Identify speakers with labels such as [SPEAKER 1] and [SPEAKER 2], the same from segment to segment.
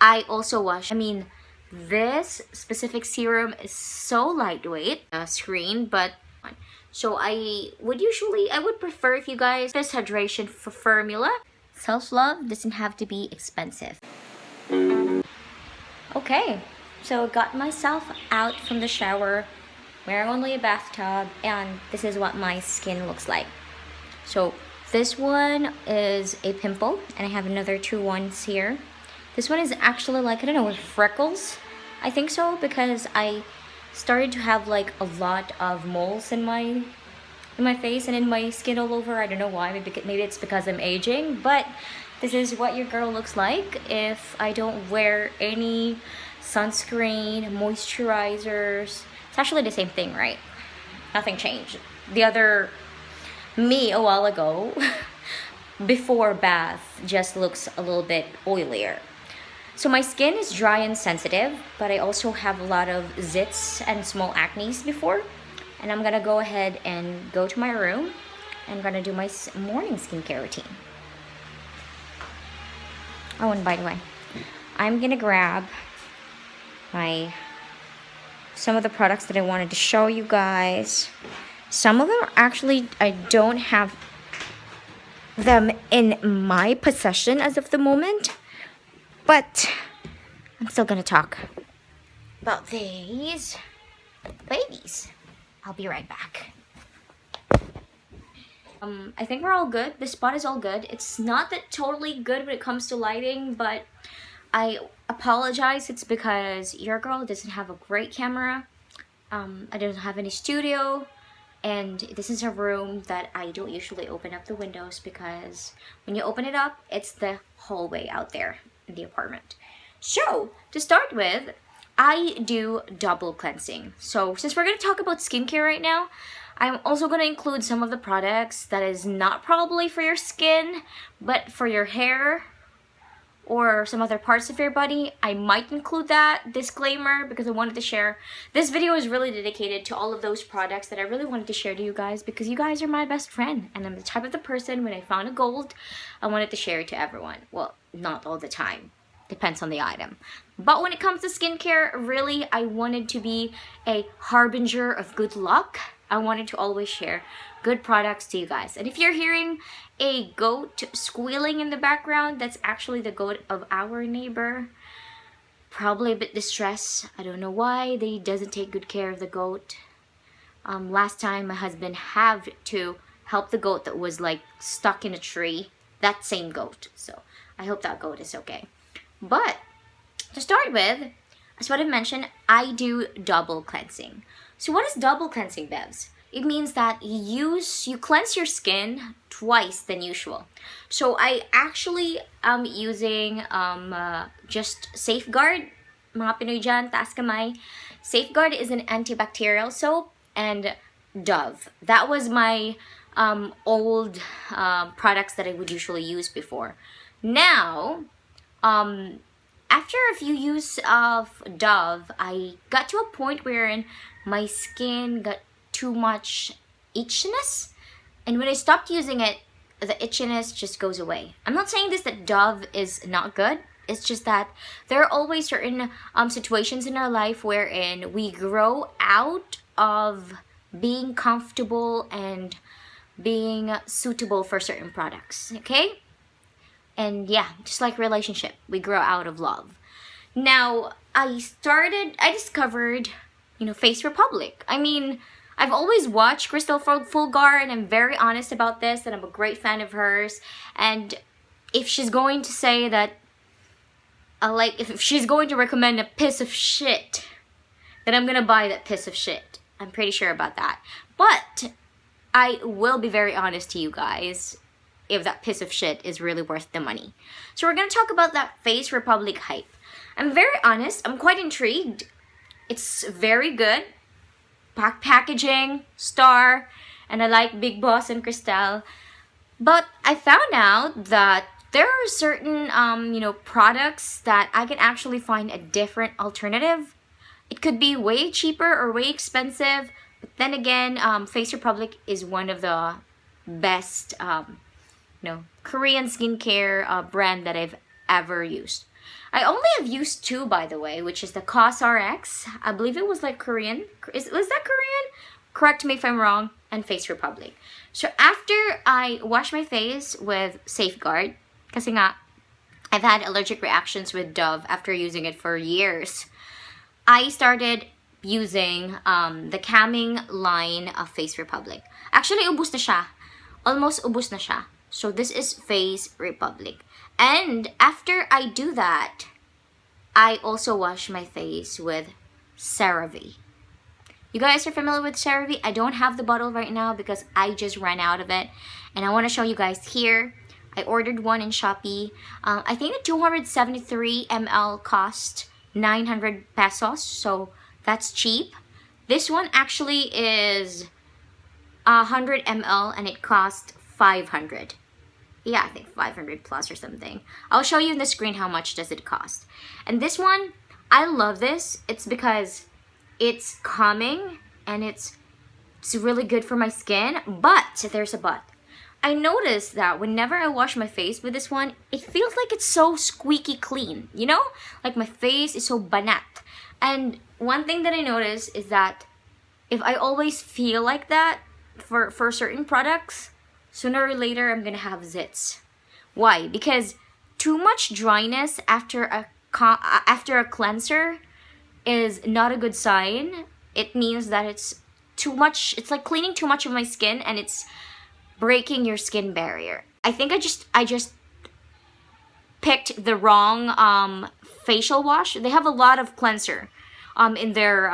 [SPEAKER 1] I also wash, this specific serum is so lightweight, screen, but so I would prefer if you guys this hydration for formula. Self-love doesn't have to be expensive. Okay, so got myself out from the shower, wearing only a bathtub, and this is what my skin looks like. So this one is a pimple, and I have another two ones here. This one is actually like, I don't know, with freckles. I think so, because I started to have like a lot of moles in my face and in my skin all over. I don't know why, maybe it's because I'm aging, but this is what your girl looks like if I don't wear any sunscreen, moisturizers. It's actually the same thing, right? Nothing changed. The other me a while ago, before bath, just looks a little bit oilier. So my skin is dry and sensitive, but I also have a lot of zits and small acnes before. And I'm gonna go ahead and go to my room and I'm gonna do my morning skincare routine. Oh, and by the way, I'm gonna grab some of the products that I wanted to show you guys. Some of them actually, I don't have them in my possession as of the moment, but I'm still gonna talk about these babies. I'll be right back. I think we're all good. The spot is all good. It's not that totally good when it comes to lighting, but I apologize. It's because your girl doesn't have a great camera. I don't have any studio, and this is a room that I don't usually open up the windows because when you open it up, it's the hallway out there in the apartment. So, to start with, I do double cleansing. So, since we're going to talk about skincare right now, I'm also going to include some of the products that is not probably for your skin, but for your hair or some other parts of your body. I might include that disclaimer because I wanted to share. This video is really dedicated to all of those products that I really wanted to share to you guys because you guys are my best friend, and I'm the type of the person when I found a gold, I wanted to share it to everyone. Well, not all the time. Depends on the item. But when it comes to skincare, really, I wanted to be a harbinger of good luck. I wanted to always share good products to you guys. And if you're hearing a goat squealing in the background, that's actually the goat of our neighbor. Probably a bit distressed. I don't know why. They doesn't take good care of the goat. Last time my husband had to help the goat that was like stuck in a tree. That same goat. So I hope that goat is okay. But to start with, as what I mentioned, I do double cleansing. So what is double cleansing, Bevs? It means that you cleanse your skin twice than usual. So I actually am using just Safeguard. Mga Pinoy dyan, taas kamay. Safeguard is an antibacterial soap, and Dove. That was my old products that I would usually use before. Now, after a few use of Dove, I got to a point wherein my skin got too much itchiness, and when I stopped using it, the itchiness just goes away. I'm not saying this that Dove is not good. It's just that there are always certain situations in our life wherein we grow out of being comfortable and being suitable for certain products, okay? And yeah, just like relationship, we grow out of love. Now, I discovered, Face Republic. I mean, I've always watched Crystal Fulgar, and I'm very honest about this, and I'm a great fan of hers. And if she's going to say that, if she's going to recommend a piece of shit, then I'm gonna buy that piece of shit. I'm pretty sure about that. But I will be very honest to you guys if that piece of shit is really worth the money. So we're gonna talk about that Face Republic hype. I'm very honest, I'm quite intrigued. It's very good. Packaging, star, and I like Big Boss and Cristal. But I found out that there are certain, products that I can actually find a different alternative. It could be way cheaper or way expensive, but then again, Face Republic is one of the best, Korean skincare brand that I've ever used. I only have used two, by the way, which is the COSRX. I believe it was like Korean. Was that Korean? Correct me if I'm wrong. And Face Republic. So after I wash my face with Safeguard, kasi nga, I've had allergic reactions with Dove after using it for years, I started using the calming line of Face Republic. Actually, ubus na siya. Almost ubus na siya. So this is Face Republic. And after I do that, I also wash my face with CeraVe. You guys are familiar with CeraVe? I don't have the bottle right now because I just ran out of it. And I want to show you guys here. I ordered one in Shopee. I think the 273 ml cost 900 pesos. So that's cheap. This one actually is 100 ml and it cost 500. Yeah, I think 500 plus or something. I'll show you in the screen how much does it cost. And this one, I love this. It's because it's calming and it's really good for my skin. But there's a but. I noticed that whenever I wash my face with this one, it feels like it's so squeaky clean. You know? Like my face is so banat. And one thing that I noticed is that if I always feel like that for certain products, sooner or later I'm gonna have zits. Why? Because too much dryness after a cleanser is not a good sign. It means that it's too much. It's like cleaning too much of my skin and it's breaking your skin barrier. I think I just picked the wrong facial wash. They have a lot of cleanser in their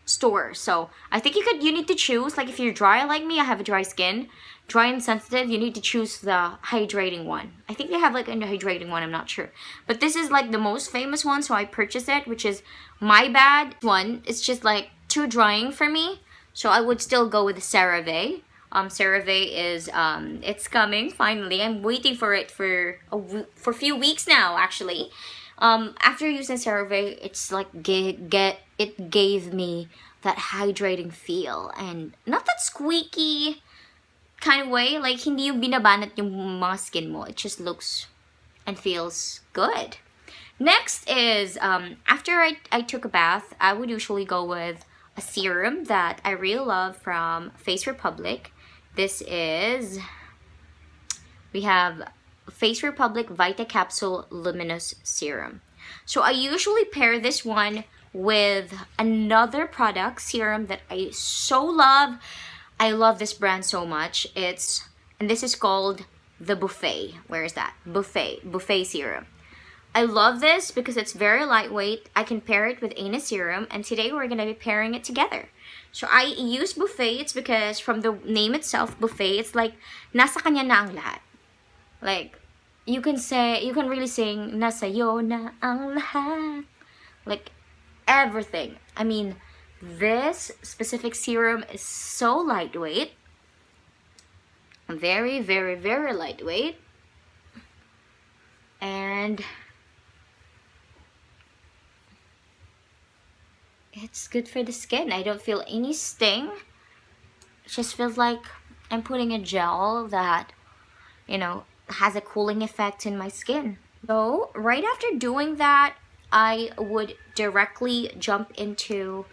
[SPEAKER 1] store. So I think you need to choose. Like if you're dry like me, I have a dry skin, dry and sensitive, you need to choose the hydrating one. I think they have like a hydrating one, I'm not sure. But this is like the most famous one, so I purchased it, which is My Bad one. It's just like too drying for me. So I would still go with the CeraVe. CeraVe is it's coming finally. I'm waiting for it for a few weeks now actually. After using CeraVe, it's like it gave me that hydrating feel and not that squeaky kind of way. Like hindi yung binabanat yung mga skin mo. It just looks and feels good. Next is after I took a bath, I would usually go with a serum that I really love from Face Republic. We have Face Republic Vita Capsule Luminous Serum. So I usually pair this one with another product, serum that I so love. I love this brand so much. And this is called the Buffet. Where is that? Buffet Serum. I love this because it's very lightweight. I can pair it with any serum, and today we're gonna be pairing it together. So I use Buffet. It's because from the name itself, Buffet, it's like nasa kanya na ang lahat. Like you can really sing nasa yo na ang lahat. Like everything. I mean, this specific serum is so lightweight. Very, very, very lightweight. And it's good for the skin. I don't feel any sting. It just feels like I'm putting a gel that, you know, has a cooling effect in my skin. So right after doing that, I would directly jump into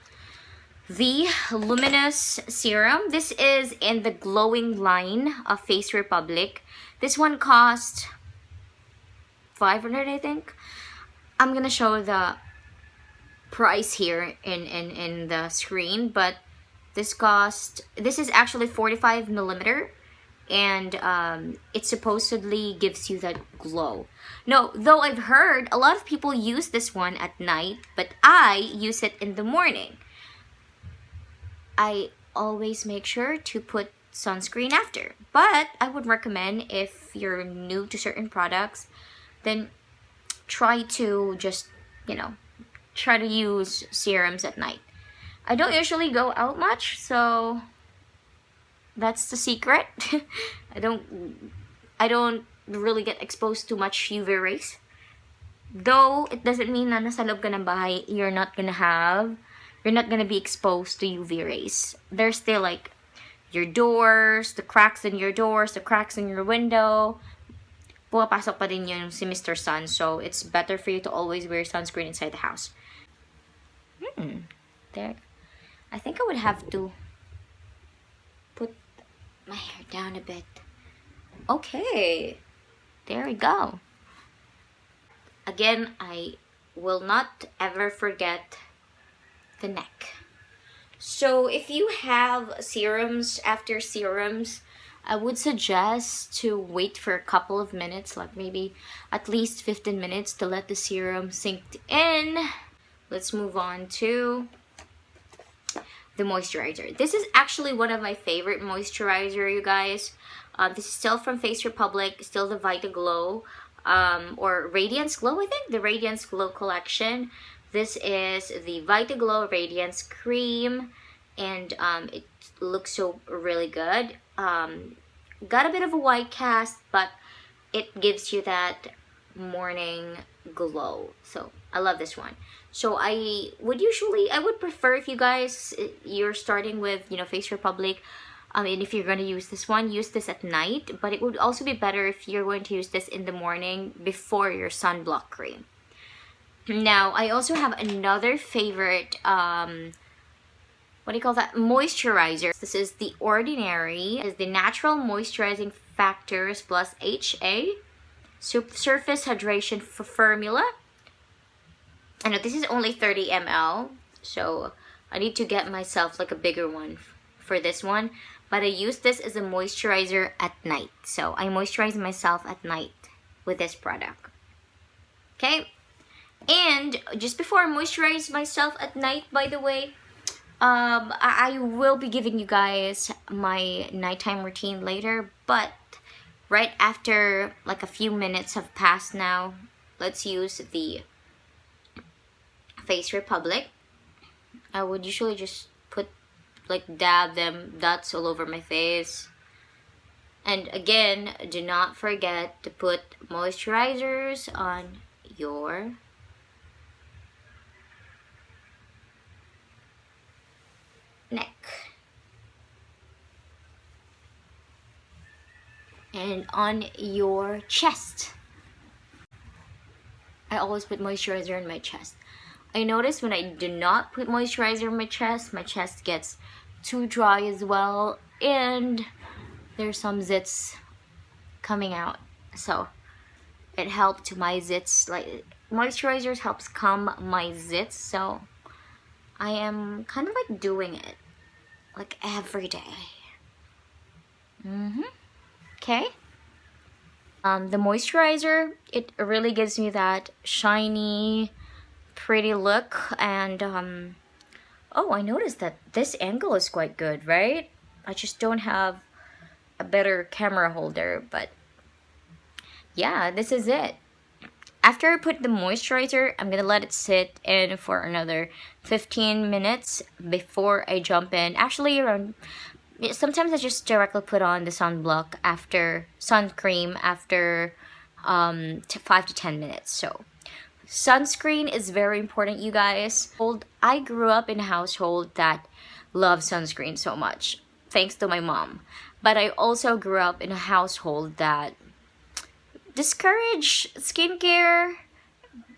[SPEAKER 1] the Luminous Serum. This is in the glowing line of Face Republic. This one cost 500, I think. I'm gonna show the price here in the screen, but this is actually 45 millimeter, and it supposedly gives you that glow. No, though I've heard a lot of people use this one at night, but I use it in the morning. I always make sure to put sunscreen after, but I would recommend if you're new to certain products, then try to just, you know, try to use serums at night. I don't usually go out much, so that's the secret. I don't really get exposed to much UV rays. Though it doesn't mean na nasa loob ka ng bahay, you're not gonna be exposed to UV rays. There's still like your doors, the cracks in your doors, the cracks in your window. pumapasok pa din yung si Mr. Sun. So, it's better for you to always wear sunscreen inside the house. There. I think I would have to put my hair down a bit. Okay. There we go. Again, I will not ever forget the neck. So if you have serums after serums, I would suggest to wait for a couple of minutes, like maybe at least 15 minutes to let the serum sink in. Let's move on to the moisturizer. This is actually one of my favorite moisturizer, you guys. This is still from Face Republic, still the Vita Glow, or Radiance Glow, I think, the Radiance Glow collection. This is the Vita Glow Radiance Cream, and it looks so really good. Got a bit of a white cast, but it gives you that morning glow. So I love this one. So I would prefer, if you guys, you're starting with, you know, Face Republic, and if you're going to use this one, use this at night. But it would also be better if you're going to use this in the morning before your sunblock cream. Now, I also have another favorite, what do you call that, moisturizer. This is The Ordinary. It's the Natural Moisturizing Factors plus HA Surface Hydration Formula. I know this is only 30 ml, so I need to get myself like a bigger one for this one. But I use this as a moisturizer at night. So I moisturize myself at night with this product. Okay? And just before I moisturize myself at night, by the way, I will be giving you guys my nighttime routine later. But right after like a few minutes have passed now, let's use the Face Republic. I would usually just put, like, dab them dots all over my face. And again, do not forget to put moisturizers on your neck and on your chest. I always put moisturizer on my chest. I notice when I do not put moisturizer on my chest gets too dry as well, and there's some zits coming out. So it helped my zits, like moisturizers helps calm my zits. So I am kind of like doing it like every day. Okay. The moisturizer, it really gives me that shiny, pretty look. And oh, I noticed that this angle is quite good, right? I just don't have a better camera holder, but yeah, this is it. After I put the moisturizer, I'm gonna let it sit in for another 15 minutes before I jump in. Actually, around, sometimes I just directly put on the sunblock after sun cream after 5 to 10 minutes. So sunscreen is very important, you guys. I grew up in a household that loves sunscreen so much, thanks to my mom. But I also grew up in a household that discourage skincare,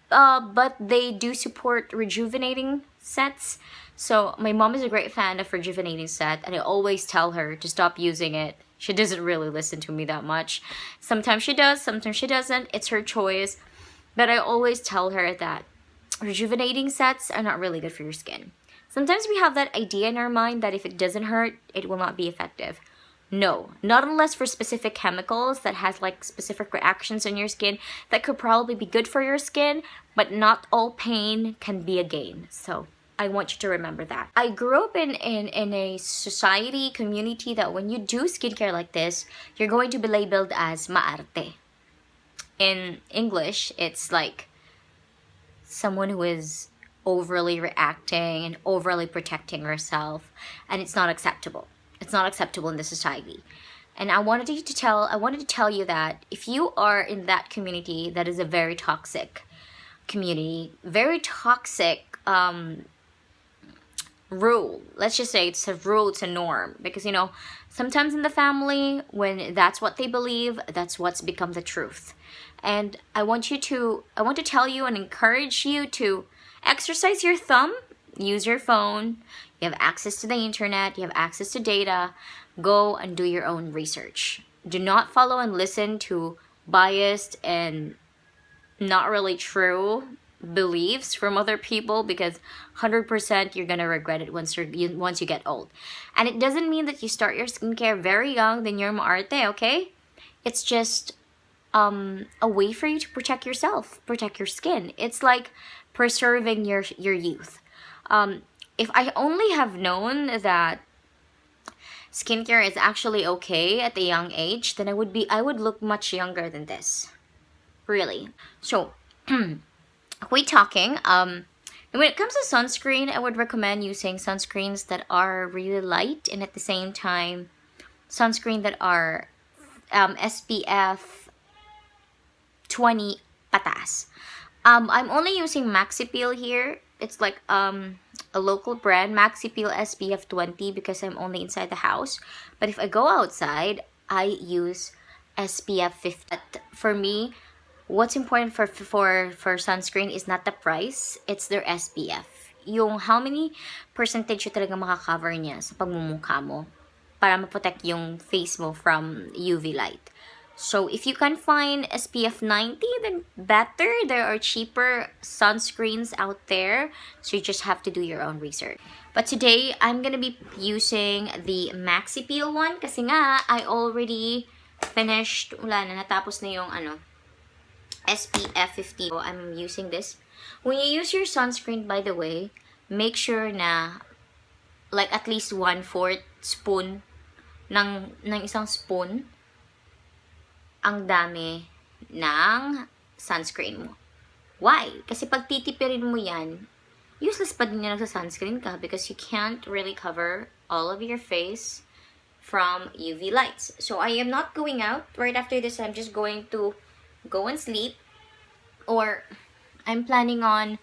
[SPEAKER 1] but they do support rejuvenating sets. So my mom is a great fan of rejuvenating set, and I always tell her to stop using it. She doesn't really listen to me that much. Sometimes she does, sometimes she doesn't. It's her choice. But I always tell her that rejuvenating sets are not really good for your skin. Sometimes we have that idea in our mind that if it doesn't hurt, it will not be effective. No, not unless for specific chemicals that has like specific reactions on your skin that could probably be good for your skin, but not all pain can be a gain. So I want you to remember that. I grew up in a society, community that when you do skincare like this, you're going to be labeled as maarte. In English, it's like someone who is overly reacting and overly protecting herself, and it's not acceptable. It's not acceptable in the society. And I wanted to tell you that if you are in that community, that is a very toxic community, very toxic rule. Let's just say it's a rule, it's a norm. Because, you know, sometimes in the family, when that's what they believe, that's what's become the truth. And I want to tell you and encourage you to exercise your thumb, use your phone, you have access to the internet, you have access to data, go and do your own research. Do not follow and listen to biased and not really true beliefs from other people, because 100% you're gonna regret it once you get old. And it doesn't mean that you start your skincare very young then you're maarte, okay? It's just a way for you to protect yourself, protect your skin. It's like preserving your youth. If I only have known that skincare is actually okay at a young age, then I would look much younger than this. Really. So, we talking. When it comes to sunscreen, I would recommend using sunscreens that are really light, and at the same time, sunscreen that are SPF 20 patas. I'm only using Maxi Peel here. It's like a local brand, Maxi Peel SPF 20, because I'm only inside the house. But if I go outside, I use SPF 50. For me, what's important for sunscreen is not the price, it's their SPF. Yung how many percentage yung talaga makakover niya sa pagmumukha mo para ma-protect yung face mo from UV light. So if you can find SPF 90, then better. There are cheaper sunscreens out there, so you just have to do your own research. But today, I'm gonna be using the Maxi Peel one kasi nga, I already finished, wala na, natapos na yung SPF 50. So I'm using this. When you use your sunscreen, by the way, make sure na like at least 1/4 spoon ng isang spoon ang dami ng sunscreen mo. Why? Kasi pag titipirin mo yan, useless pa din yung nagsa-sunscreen ka because you can't really cover all of your face from UV lights. So I am not going out. Right after this, I'm just going to go and sleep, or I'm planning on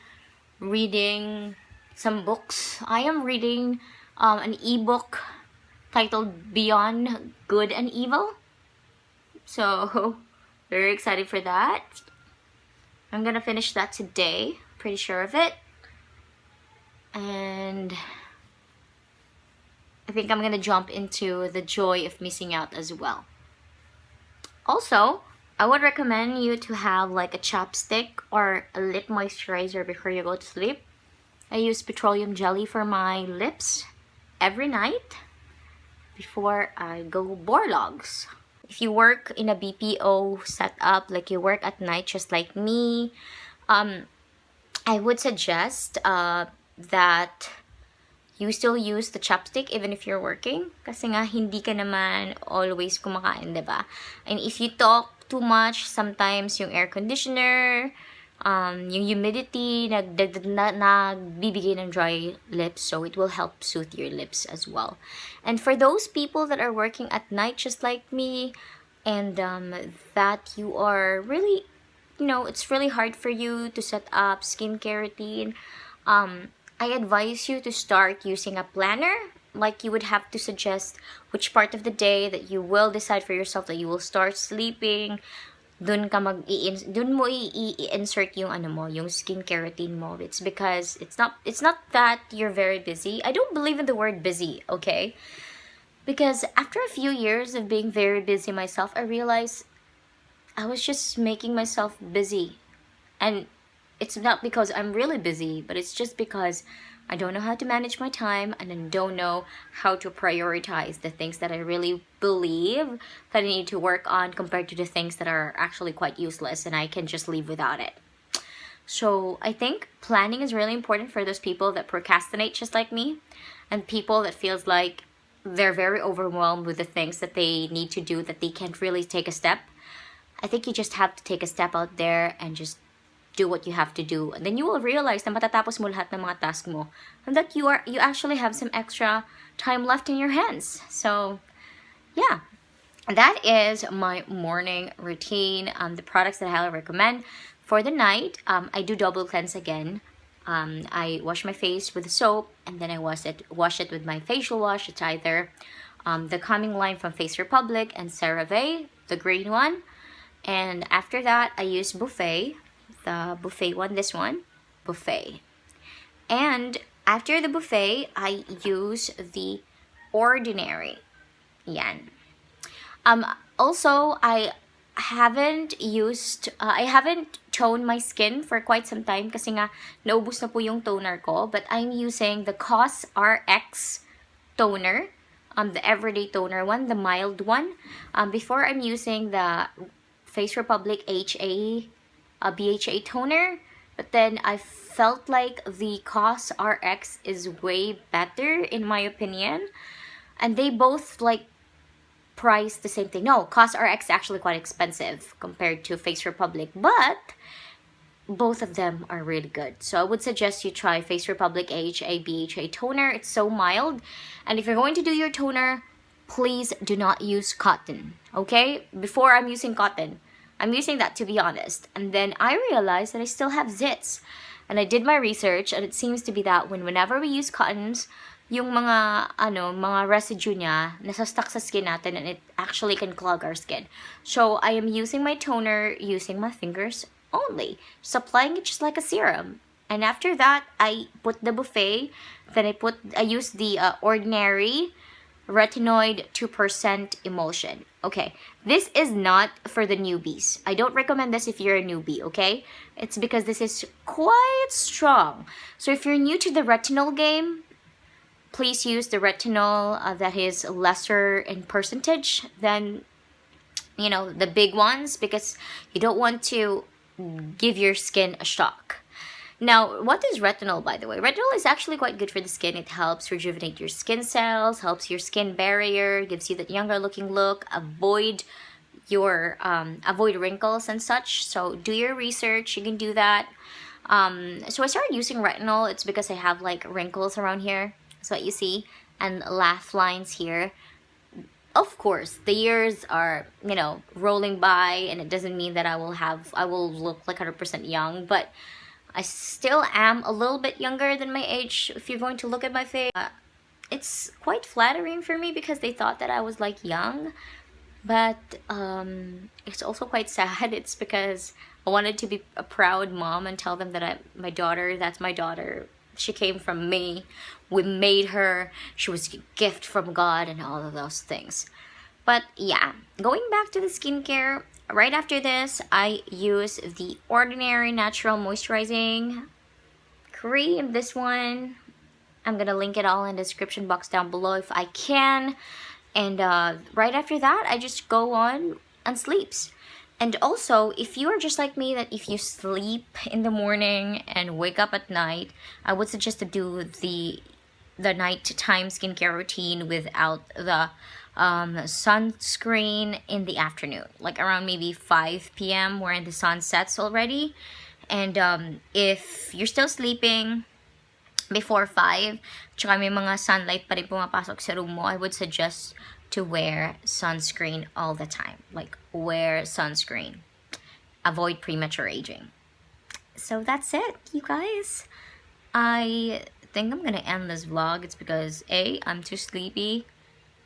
[SPEAKER 1] reading some books. I am reading an ebook titled Beyond Good and Evil. So, very excited for that. I'm gonna finish that today. Pretty sure of it. And I think I'm gonna jump into the joy of missing out as well. Also, I would recommend you to have like a chapstick or a lip moisturizer before you go to sleep. I use petroleum jelly for my lips every night before I go borlogs. If you work in a BPO setup, like you work at night just like me, I would suggest that you still use the chapstick even if you're working. Kasi nga, hindi ka naman always kumakain, diba? And if you talk too much, sometimes yung air conditioner, yung humidity, nagbibigay ng dry lips, so it will help soothe your lips as well. And for those people that are working at night just like me, and that you are really, you know, it's really hard for you to set up skincare routine, I advise you to start using a planner. Like you would have to suggest which part of the day that you will decide for yourself that you will start sleeping. Dun mo i-insert yung yung skincare routine mo. It's because it's not that you're very busy. I don't believe in the word busy, okay? Because after a few years of being very busy myself, I realized I was just making myself busy. And it's not because I'm really busy, but it's just because I don't know how to manage my time, and I don't know how to prioritize the things that I really believe that I need to work on compared to the things that are actually quite useless and I can just leave without it. So I think planning is really important for those people that procrastinate just like me, and people that feels like they're very overwhelmed with the things that they need to do, that they can't really take a step. I think you just have to take a step out there and just do what you have to do, and then you will realize na matatapos mo lahat ng mga task mo, and that you actually have some extra time left in your hands. So yeah, that is my morning routine. The products that I highly recommend for the night, I do double cleanse again. I wash my face with soap, and then I wash it with my facial wash. It's either the Calming Line from Face Republic and CeraVe, the green one. And after that, I use Buffet, the Buffet one, this one, Buffet. And after the Buffet, I use the Ordinary. Yan. Also, I haven't toned my skin for quite some time kasi nga naubos na po yung toner ko, but I'm using the COS RX toner, the everyday toner one, the mild one. Before I'm using the Face Republic BHA toner, but then I felt like the COS RX is way better in my opinion, and they both like price the same thing. No, COS RX is actually quite expensive compared to Face Republic, but both of them are really good. So I would suggest you try Face Republic BHA toner. It's so mild. And if you're going to do your toner, please do not use cotton. Okay? Before I'm using cotton. I'm using that to be honest. And then I realized that I still have zits. And I did my research, and it seems to be that whenever we use cottons, yung mga residue niya nasa stuck sa skin natin, and it actually can clog our skin. So I am using my toner using my fingers only, just applying it just like a serum. And after that, I put the Buffet, then I use the Ordinary Retinoid 2% Emulsion. Okay, this is not for the newbies. I don't recommend this if you're a newbie, okay? It's because this is quite strong. So if you're new to the retinol game, please use the retinol that is lesser in percentage than, the big ones, because you don't want to give your skin a shock. Now, what is retinol, by the way? Retinol is actually quite good for the skin. It helps rejuvenate your skin cells, helps your skin barrier, gives you that younger looking look, avoid wrinkles and such. So do your research. You can do that. So I started using retinol. It's because I have like wrinkles around here. That's what you see. And laugh lines here. Of course, the years are, rolling by, and it doesn't mean that I will look like 100% young, but I still am a little bit younger than my age. If you're going to look at my face, it's quite flattering for me because they thought that I was like young, but it's also quite sad. It's because I wanted to be a proud mom and tell them that that's my daughter. She came from me. We made her. She was a gift from God and all of those things. But yeah, going back to the skincare, right after this, I use the Ordinary Natural Moisturizing Cream. This one, I'm going to link it all in the description box down below if I can. And right after that, I just go on and sleeps. And also, if you are just like me, that if you sleep in the morning and wake up at night, I would suggest to do the nighttime skincare routine without the sunscreen in the afternoon, like around maybe 5 p.m. wherein the sun sets already. And if you're still sleeping before 5, tsaka may mga sunlight pa rin pumapasok sa room mo, I would suggest to wear sunscreen all the time. Like, wear sunscreen. Avoid premature aging. So that's it, you guys. I think I'm gonna end this vlog. It's because A, I'm too sleepy.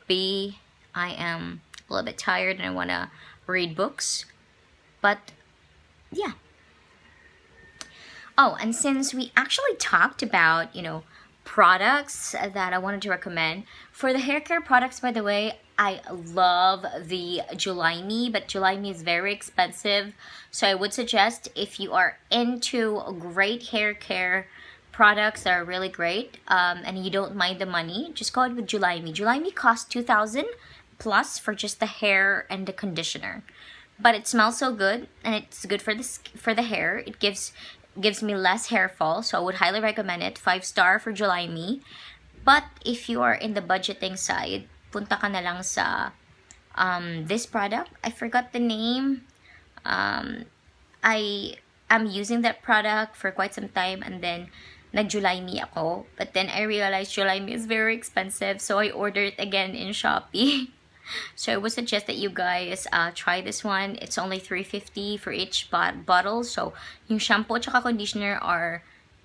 [SPEAKER 1] B, I am a little bit tired and I wanna read books. But yeah. Oh, and since we actually talked about, products that I wanted to recommend. For the hair care products, by the way, I love the Xhainel, but Xhainel is very expensive. So I would suggest, if you are into great hair care products that are really great, and you don't mind the money, just go ahead with Xhainel. Xhainel costs 2,000 plus for just the hair and the conditioner. But it smells so good, and it's good for the hair. It gives me less hair fall, so I would highly recommend it. 5-star for Xhainel. But if you are in the budgeting side, punta ka na lang sa this product. I forgot the name. I am using that product for quite some time, and then nag-Xhainel ako. But then I realized Xhainel is very expensive, so I ordered it again in Shopee. So I would suggest that you guys try this one. It's only $3.50 for each bottle. So yung shampoo at conditioner are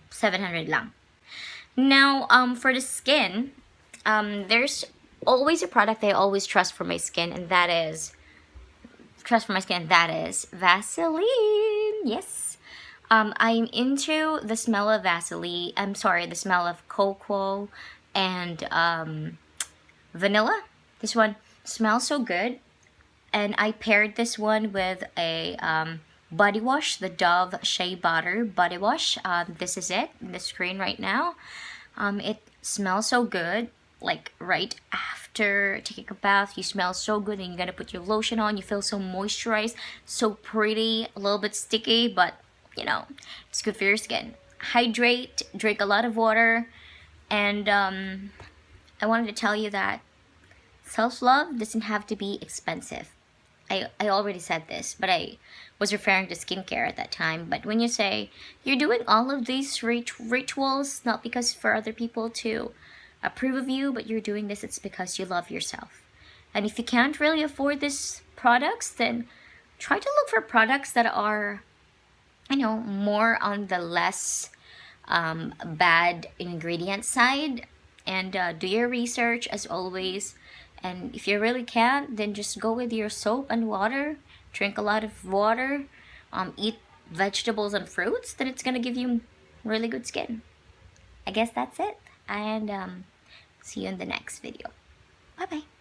[SPEAKER 1] 700 lang. Now, for the skin, there's always a product I always trust for my skin, and that is Vaseline. Yes. I'm into the smell of Vaseline. I'm sorry, the smell of cocoa and vanilla. This one smells so good, and I paired this one with a body wash, the Dove Shea Butter body wash. This is it in the screen right now. It smells so good. Like right after taking a bath, you smell so good, and you're gonna put your lotion on. You feel so moisturized, so pretty, a little bit sticky, but you know, it's good for your skin. Hydrate, drink a lot of water, and I wanted to tell you that self-love doesn't have to be expensive. I already said this, but I was referring to skincare at that time. But when you say you're doing all of these rituals, not because for other people to approve of you, but you're doing this, it's because you love yourself. And if you can't really afford these products, then try to look for products that are, you know, more on the less bad ingredient side. And do your research as always. And if you really can't, then just go with your soap and water. Drink a lot of water. Eat vegetables and fruits. Then it's gonna give you really good skin. I guess that's it. And see you in the next video. Bye bye.